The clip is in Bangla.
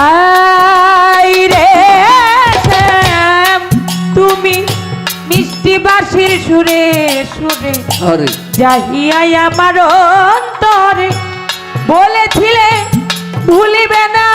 আই রে তুমি মিষ্টি বাঁশির সুরে সুরে যাহিয়াই আমার অন্তরে বলেছিলে ভুলিবে না